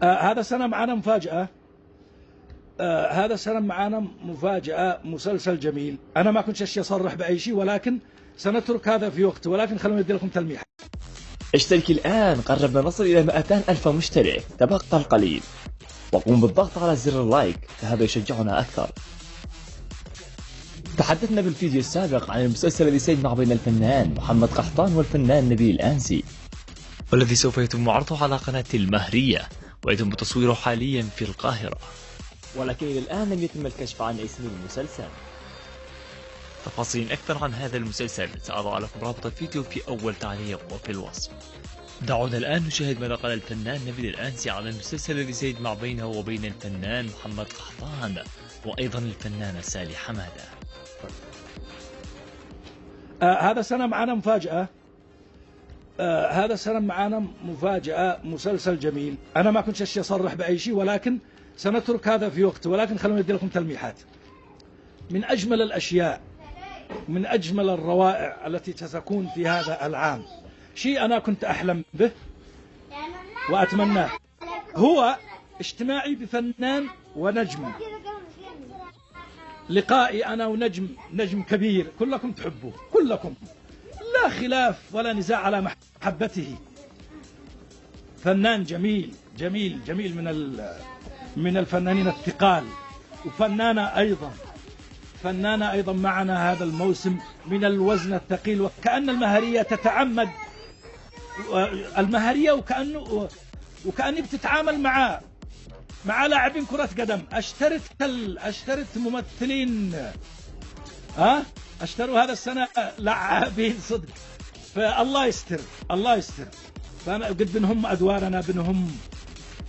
هذا السنة معنا مفاجأة. هذا السنة معنا مفاجأة، مسلسل جميل. أنا ما كنت أصرح بأي شيء، ولكن سنترك هذا في وقته، ولكن خلوني أدي لكم تلميح. اشترك الآن، قربنا نصل إلى 200,000 مشترك، تبقى القليل، وقوم بالضغط على زر اللايك، فهذا يشجعنا أكثر. تحدثنا بالفيديو السابق عن المسلسل الذي سيجمع بين الفنان محمد قحطان والفنان نبيل الأنسي، والذي سوف يتم عرضه على قناة المهرية، ويتم تصويره حاليا في القاهرة، ولكن إلى الآن لم يتم الكشف عن اسم المسلسل. تفاصيل أكثر عن هذا المسلسل سأضع لكم رابط الفيديو في أول تعليق وفي الوصف. دعونا الآن نشاهد ماذا قال الفنان نبيل الأنسي عن المسلسل الذي سيجمع بينه وبين الفنان محمد قحطان وأيضا الفنانة سالي حمادة. هذا السنة معنا مفاجأة. هذا السنة معنا مفاجأة، مسلسل جميل. أنا ما كنت أصرح بأي شيء، ولكن سنترك هذا في وقته، ولكن خلوني أدي لكم تلميحات. من أجمل الأشياء، من أجمل الروائع التي ستكون في هذا العام، شيء أنا كنت أحلم به وأتمناه، هو اجتماعي بفنان ونجم. لقائي أنا نجم كبير كلكم تحبوه، كلكم لا خلاف ولا نزاع على محبته. فنان جميل جميل جميل من الفنانين الثقال، وفنانة أيضا معنا هذا الموسم من الوزن الثقيل. وكأن المهرية تتعمد المهرية، وكأني بتتعامل مع لاعبين كرة قدم. اشترت ممثلين، اشتروا هذا السنة لاعبين صدق. فالله يستر، الله يستر. فأنا قد بنهم أدوارنا،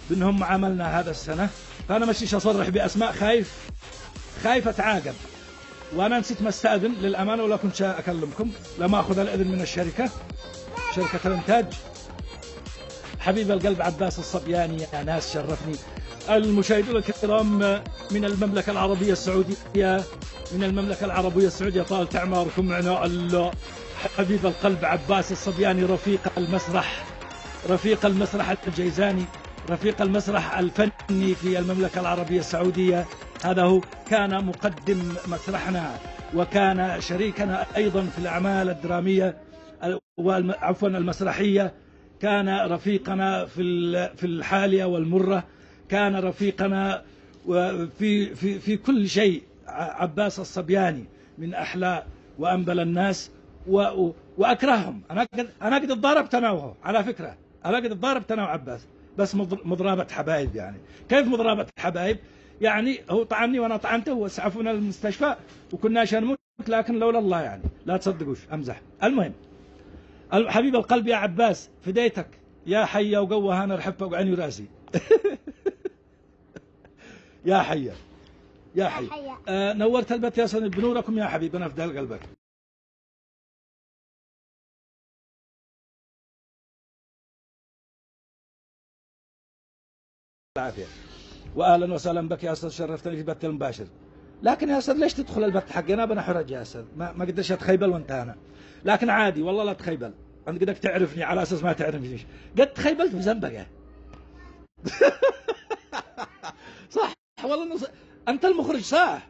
بنهم عملنا هذا السنة. فأنا مش أصرح بأسماء، خايف أتعاقب. وأنا نسيت ما استأذن للأمانة، ولا كنت أكلمكم لما أخذ الإذن من شركة الإنتاج. حبيب القلب عباس الصبياني، يا ناس شرفني. المشاهدون الكرام من المملكة العربية السعودية، طال تعماركم معنا. حبيب القلب عباس الصبياني، رفيق المسرح الجيزاني، رفيق المسرح الفني في المملكة العربية السعودية. هذا هو، كان مقدم مسرحنا، وكان شريكنا أيضا في الأعمال الدرامية المسرحية. كان رفيقنا في الحالية والمرة، كان رفيقنا في كل شيء. عباس الصبياني من أحلى وأنبل الناس، وأكرههم. أنا قد اتضاربت أنا وهو على فكرة، أنا قد اتضاربت أنا وعباس، بس مضرابة حبايب. يعني كيف مضرابة حبايب؟ يعني هو طعني وأنا طعنته، واسعفونا للمستشفى وكناش نموت، لكن لولا الله يعني لا تصدقوش، أمزح. المهم، حبيب القلب يا عباس، فديتك يا حية وقوة هانا رحبة وعيني وراسي. يا حية يا حي. نورت البت يا سند، بنوركم يا حبيب، أنا فدال قلبك. العافية. وأهلا وسهلا بك يا أستاذ، شرفتني في البث المباشر. لكن يا أستاذ ليش تدخل البث حقي؟ أنا بنحرج يا أستاذ، ما قدرش أتخيبل وأنت أنا. لكن عادي والله، لا تخيبل. أنت قدك تعرفني على أساس ما تعرفنيش. قد تخيبلت بذنبك يا. صح والله، أنت المخرج صح.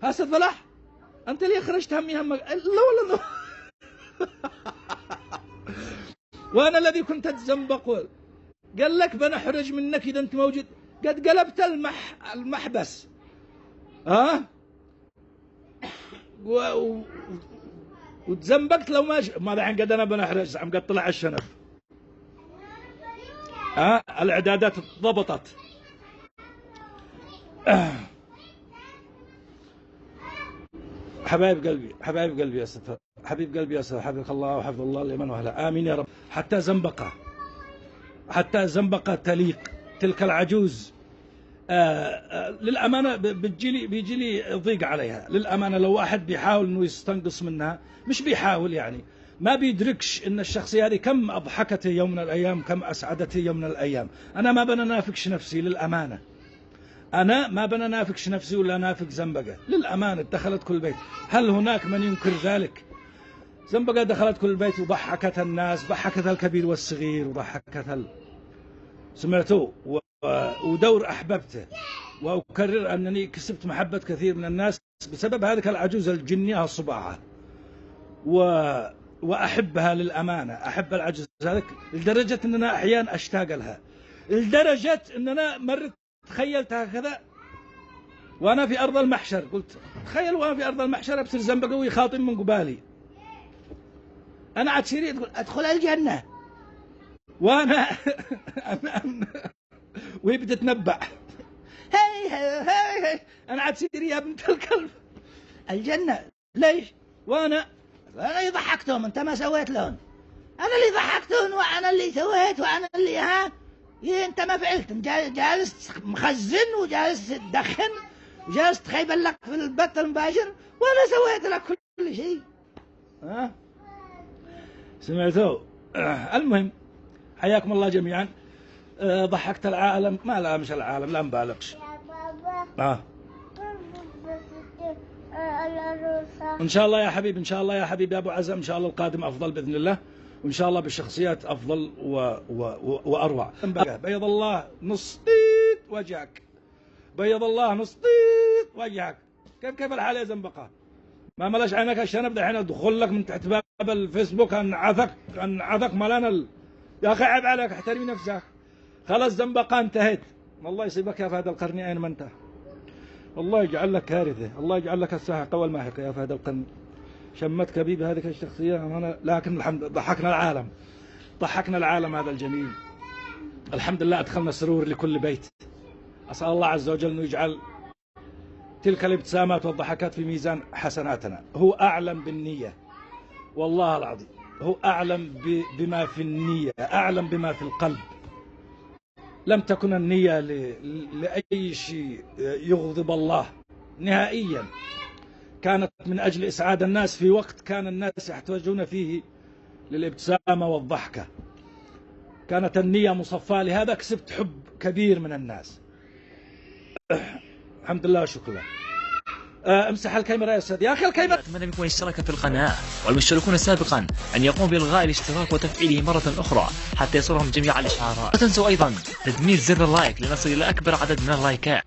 ها أستاذ فلاح، أنت اللي خرجت همي همك. لا والله. وأنا الذي كنت أتزنبق. قال لك بنحرج منك إذا أنت موجود. قد قلبت المحبس. وتزنبقت. لو ما دحين قد أنا بنحرج، عم قد طلع الشنب. الإعدادات ضبطت. حبايب قلبي يا أستاذ، حبيب قلبي يا أستاذ، حفظك الله وحفظ الله لمن وهلا، آمين يا رب. حتى زنبقة تليق تلك العجوز. للأمانة بيجي لي ضيق عليها للأمانة. لو واحد بيحاول إنه يستنقص منها، مش بيحاول يعني، ما بيدركش إن الشخصية هذه كم أضحكته يوم من الأيام، كم أسعدته يوم من الأيام. أنا ما بنافقش نفسي للأمانة، أنا ما بنافقش نفسي ولا نافق زنبقة للأمانة. دخلت كل بيت، هل هناك من ينكر ذلك؟ زنبقة دخلت كل بيت وضحكت الناس، ضحكت الكبير والصغير، وضحكت سمعتوا ودور أحببته، وأكرر أنني كسبت محبة كثير من الناس بسبب هذه العجوزة الجنية الصباحة، وأحبها للأمانة، أحب العجوز هذيك لدرجة أننا أحيانا أشتاق لها، لدرجة أننا مرت تخيلت هكذا وأنا في أرض المحشر، قلت تخيل وأنا في أرض المحشر أبصر زنبقوي خاطم من قبالي، أنا عاد سيري تقول أدخل الجنة وأنا وهي بتتنبع هي أنا عاد سيري يا بنت الكلب الجنة ليش؟ وأنا اللي ضحكتهم، أنت ما سويت لهم، أنا اللي ضحكتهم وأنا اللي سويت وأنا اللي أنت ما فعلت، جالس مخزن وجالس تدخن وجالس تخيبل لك في البث المباشر وأنا سويت لك كل شيء. سمعتوا؟ المهم حياكم الله جميعا. ضحكت العالم، لا مش العالم، لا مبالغش. إن شاء الله يا حبيب، إن شاء الله يا حبيب يا أبو عزم، إن شاء الله القادم أفضل بإذن الله، وإن شاء الله بالشخصيات أفضل وأروع. بيض الله نص وجهك، بيض الله نص وجهك. كيف الحال يا زنبقة؟ ما ملاش عينك عشان أبدأ الحين أدخل لك من تحت باب الفيسبوك أنعثك ملانا يا أخي عيب عليك، احترمي نفسك. خلاص زنبقة انتهيت، الله يصيبك يا فهد القرن أين ما انت، الله يجعل لك كارثة، الله يجعل لك الساحقة والماحقة يا فهد القرن. شمتك بي بهذه الشخصية لكن الحمد ضحكنا العالم، ضحكنا العالم هذا الجميل. الحمد لله أدخلنا سرور لكل بيت. أسأل الله عز وجل أنه يجعل تلك الابتسامات والضحكات في ميزان حسناتنا. هو أعلم بالنية والله العظيم، هو أعلم بما في النية، أعلم بما في القلب. لم تكن النية لأي شيء يغضب الله نهائيا، كانت من أجل إسعاد الناس في وقت كان الناس يحتاجون فيه للابتسامة والضحكة. كانت النية مصفاة، لهذا كسبت حب كبير من الناس. الحمد لله وشكرا. امسح الكاميرا يا استاذ، يا اخي الكاميرا. اتمنى منكم الاشتراك في القناه، والمشتركون سابقا ان يقوموا بالغاء الاشتراك وتفعيله مره اخرى حتى يصلهم جميع الاشعارات. لا تنسوا ايضا تدمير زر اللايك لنصل الى اكبر عدد من اللايكات.